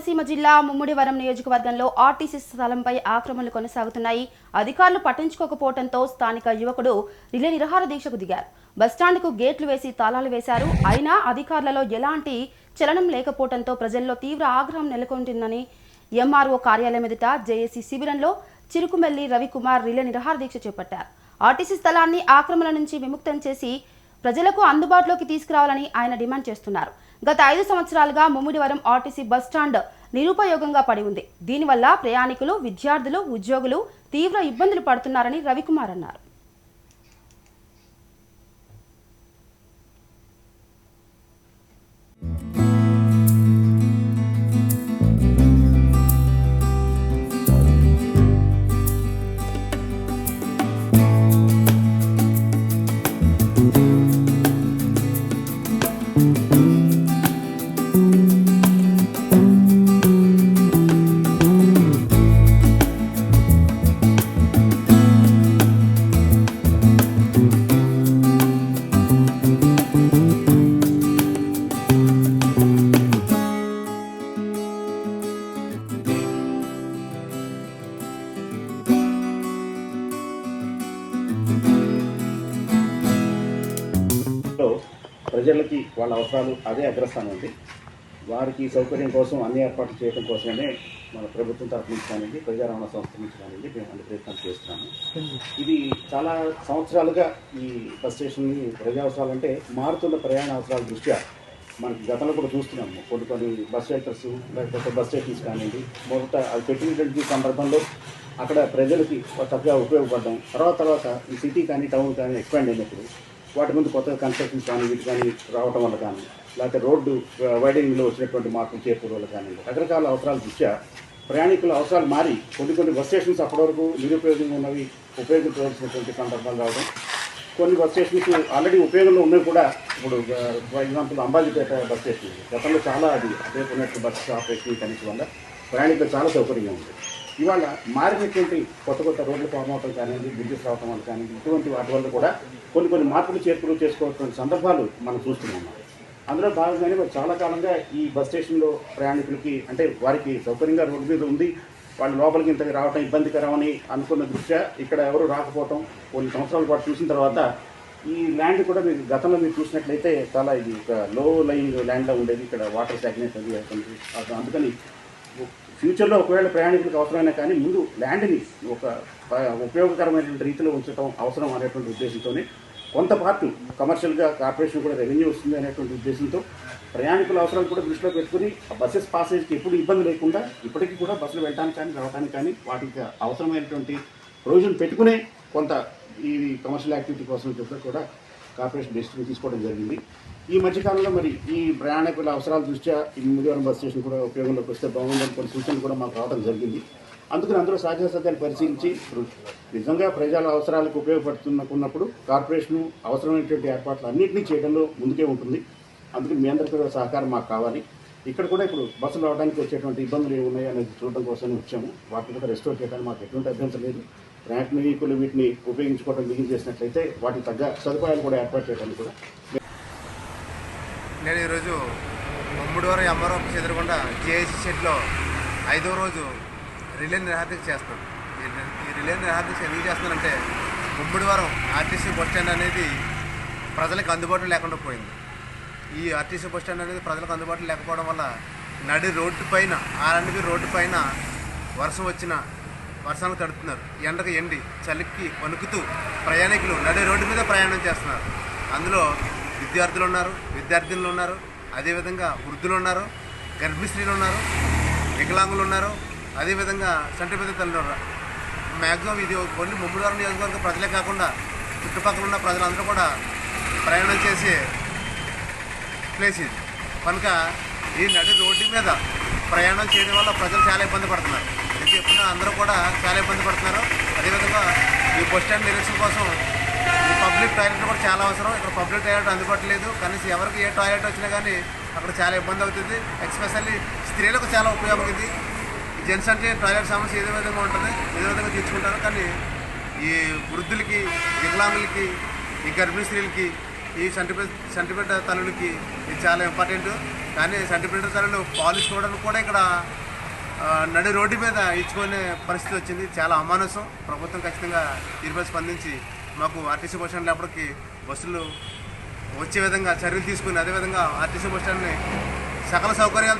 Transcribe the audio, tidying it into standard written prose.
కోనసీమ జిల్లా ముమ్మిడివరం నియోజకవర్గంలో ఆర్టీసీ స్థలంపై ఆక్రమణలు కొనసాగుతున్నాయి. అధికారులు పట్టించుకోకపోవడంతో స్థానిక యువకుడు రిలే నిరాహార దీక్షకు దిగారు. బస్టాండ్కు గేట్లు వేసి తాళాలు వేశారు. అయినా అధికారులలో ఎలాంటి చలనం లేకపోవడంతో ప్రజల్లో తీవ్ర ఆగ్రహం నెలకొంటుందని ఎంఆర్ఓ కార్యాలయం ఎదుట జేఏసీ శిబిరంలో చిరుకుమెల్లి రవికుమార్ రిలే నిరాహార దీక్ష చేపట్టారు. ఆర్టీసీ స్థలాన్ని ఆక్రమణ నుంచి విముక్తం చేసి ప్రజలకు అందుబాటులోకి తీసుకురావాలని ఆయన డిమాండ్ చేస్తున్నారు. గత 5 సంవత్సరాలుగా ముమ్మిడివరం ఆర్టీసీ బస్టాండ్ నిరుపయోగంగా పడి ఉంది. దీనివల్ల ప్రయాణికులు, విద్యార్థులు, ఉద్యోగులు తీవ్ర ఇబ్బందులు పడుతున్నారని రవికుమార్ అన్నారు. ప్రజలకి వాళ్ళ అవసరాలు అదే అగ్రస్థానం ఉంది. వారికి సౌకర్యం కోసం అన్ని ఏర్పాట్లు చేయడం కోసమే మన ప్రభుత్వం తరఫు నుంచి కానివ్వండి, ప్రజా రవాణా సంస్థ నుంచి కానివ్వండి మేము అన్ని ప్రయత్నాలు చేస్తున్నాము. ఇది చాలా సంవత్సరాలుగా ఈ బస్ స్టేషన్ని ప్రజా అవసరాలు అంటే మారుతున్న ప్రయాణ అవసరాల దృష్ట్యా మనకి గతంలో కూడా చూస్తున్నాము. కొన్ని బస్ షెల్టర్స్ లేకపోతే బస్ స్టేషన్స్ కానివ్వండి, మొదట అది పెట్టినటువంటి సందర్భంలో అక్కడ ప్రజలకి చక్కగా ఉపయోగపడడం, తర్వాత ఈ సిటీ కానీ టౌన్ కానీ ఎక్స్పాండ్ అయినప్పుడు వాటి ముందు కొత్తగా కన్స్ట్రక్షన్స్ కానీ వీటి కానీ రావటం వల్ల కానీ, లేకపోతే రోడ్డు వైడింగ్లో వచ్చినటువంటి మార్పులు చేర్పుల వల్ల కానీ రకరకాల అవసరాల దృష్ట్యా ప్రయాణికుల అవసరాలు మారి కొన్ని బస్ స్టేషన్స్ అప్పటి వరకు నిరుపయోగంగా ఉన్నవి ఉపయోగించవలసినటువంటి సందర్భాలు రావడం, కొన్ని బస్ స్టేషన్స్ ఆల్రెడీ ఉపయోగంలో ఉన్నవి కూడా ఇప్పుడు for example Ambajipeta bus station గతంలో చాలా అది అదే ఉన్నట్టు బస్ ఆపరేషన్ కనెక్షన్ వల్ల ప్రయాణికులు చాలా సౌకర్యంగా ఉంది. ఇవాళ మారినటువంటి కొత్త రోడ్లు ఫామ్ అవటం కానివ్వండి, బ్రిడ్జెస్ రావటం వల్ల కానివ్వండి, ఇటువంటి వాటి వల్ల కూడా కొన్ని మార్పులు చేర్పులు చేసుకోవాల్సిన సందర్భాలు మనం చూస్తున్నాం. అందులో భాగంగానే చాలా కాలంగా ఈ బస్ స్టేషన్లో ప్రయాణికులకి అంటే వారికి సౌకర్యంగా రోడ్డు మీద ఉంది, వాళ్ళు లోపలికి ఇంతకు రావటం ఇబ్బందికరమని అనుకున్న దృష్ట్యా ఇక్కడ ఎవరు రాకపోవటం కొన్ని సంవత్సరాల పాటు చూసిన తర్వాత ఈ ల్యాండ్ కూడా మీరు గతంలో మీరు చూసినట్లయితే చాలా ఇది ఒక లో లయింగ్ ల్యాండ్లో ఉండేది. ఇక్కడ వాటర్ స్టాగ్నేట్ అది అందుకని ఫ్యూచర్లో ఒకవేళ ప్రయాణికులకు అవసరమైనా కానీ ముందు ల్యాండ్ని ఒక ఉపయోగకరమైనటువంటి రీతిలో ఉంచడం అవసరం అనేటువంటి ఉద్దేశంతోనే కొంత పార్ట్ కమర్షియల్గా కార్పొరేషన్ కూడా రెవెన్యూ వస్తుంది అనేటువంటి ఉద్దేశంతో ప్రయాణికుల అవసరాలు కూడా దృష్టిలో పెట్టుకుని బస్సెస్ పాసేజ్కి ఎప్పుడు ఇబ్బంది లేకుండా ఇప్పటికీ కూడా బస్సులు వెళ్ళడానికి కానీ రావడానికి కానీ వాటికి అవసరమైనటువంటి ప్రొవిజన్ పెట్టుకునే కొంత ఈ కమర్షియల్ యాక్టివిటీ కోసం చెప్పి కూడా కార్పొరేషన్ డెసిషన్ తీసుకోవడం జరిగింది. ఈ మధ్యకాలంలో మరి ఈ ప్రయాణికుల అవసరాల దృష్ట్యా ఈ ముమ్మిడివరం బస్ స్టేషన్ కూడా ఉపయోగంలోకి వస్తే బాగుందని కొన్ని సూచనలు కూడా మాకు రావడం జరిగింది. అందుకని అందరూ సాధ్యాసాధ్యాలు పరిశీలించి నిజంగా ప్రజల అవసరాలకు ఉపయోగపడుతున్నప్పుడు కార్పొరేషను అవసరమైనటువంటి ఏర్పాట్లు అన్నింటినీ చేయడంలో ముందుకే ఉంటుంది. అందుకని మీ అందరికీ కూడా సహకారం మాకు కావాలి. ఇక్కడ కూడా ఇప్పుడు బస్సులు రావడానికి వచ్చేటువంటి ఇబ్బందులు ఏమున్నాయి అనేది చూడడం కోసమే వచ్చాము. వాటిని కూడా రెస్టోర్ చేయడానికి మాకు ఎటువంటి అభ్యంతరం లేదు. ప్రయాణికులు వీటిని ఉపయోగించుకోవడం మిగిలి చేసినట్లయితే వాటికి తగ్గ సదుపాయాలు కూడా ఏర్పాటు చేయడానికి కూడా. నేను ఈరోజు ముమ్మిడివరం ఎంఆర్ఓ ఎదురుకుండా జేఏసీ షెడ్లో 5వ రోజు రిలే నిరాహార దీక్ష చేస్తున్నాను. ఈ రిలే నిరాహార దీక్ష ఎందుకు చేస్తున్నానంటే ముమ్మిడివరం ఆర్టీసీ బస్టాండ్ అనేది ప్రజలకు అందుబాటులో లేకుండా పోయింది. ఈ ఆర్టీసీ బస్టాండ్ అనేది ప్రజలకు అందుబాటులో లేకపోవడం వల్ల నడి రోడ్డు పైన ఆర్ఎండ్బి రోడ్డు పైన వర్షం వచ్చిన వర్షాలు తడుపుతున్నారు. ఎండకు ఎండి చలికి వణుకుతూ ప్రయాణికులు నడి రోడ్డు మీద ప్రయాణం చేస్తున్నారు. అందులో విద్యార్థులు ఉన్నారు, విద్యార్థినులు ఉన్నారు, అదేవిధంగా వృద్ధులు ఉన్నారు, గర్భిణీ స్త్రీలు ఉన్నారు, వికలాంగులు ఉన్నారు, అదేవిధంగా చంటిపెద్ద తల్లులు ఉన్నారు. మ్యాక్సిమం ఇది ఓన్లీ ముమ్మిడివరం నియోజకవర్గ ప్రజలే కాకుండా చుట్టుపక్కల ఉన్న ప్రజలందరూ కూడా ప్రయాణం చేసే ప్లేస్ ఇది. కనుక ఈ నడి రోడ్డు మీద ప్రయాణం చేయడం వల్ల ప్రజలు చాలా ఇబ్బంది పడుతున్నారు. ఇది చెప్పిన అందరూ కూడా చాలా ఇబ్బంది పడుతున్నారు. అదేవిధంగా ఈ బస్ స్టాండ్ నిరీక్షణ కోసం ఈ పబ్లిక్ టాయిలెట్ కూడా చాలా అవసరం. ఇక్కడ పబ్లిక్ టాయిలెట్ అందుబాటులో లేదు. కనీసం ఎవరికి ఏ టాయిలెట్ వచ్చినా కానీ అక్కడ చాలా ఇబ్బంది అవుతుంది. ఎస్పెషల్లీ స్త్రీలకు చాలా ఉపయోగం ఇది. జెంట్స్ అంటే టాయిలెట్ సమస్య ఏదే విధంగా ఉంటుంది, ఏదే విధంగా తీర్చుకుంటారు. కానీ ఈ వృద్ధులకి, వికలాంగులకి, ఈ గర్భిణీ స్త్రీలకి, ఈ చంటిబిడ్డ తల్లులకి ఇది చాలా ఇంపార్టెంట్. కానీ సర్టిఫికేట్ ధరలు పాలిష్ చూడడానికి కూడా ఇక్కడ నడి రోడ్డు మీద ఇచ్చుకునే పరిస్థితి వచ్చింది. చాలా అమానుషం. ప్రభుత్వం ఖచ్చితంగా దీనిపై స్పందించి మాకు ఆర్టీసీ బస్ స్టాండ్ లేపటికి బస్సులు వచ్చే విధంగా చర్యలు తీసుకుని అదేవిధంగా ఆర్టీసీ బస్ స్టాండ్ని సకల సౌకర్యాలతో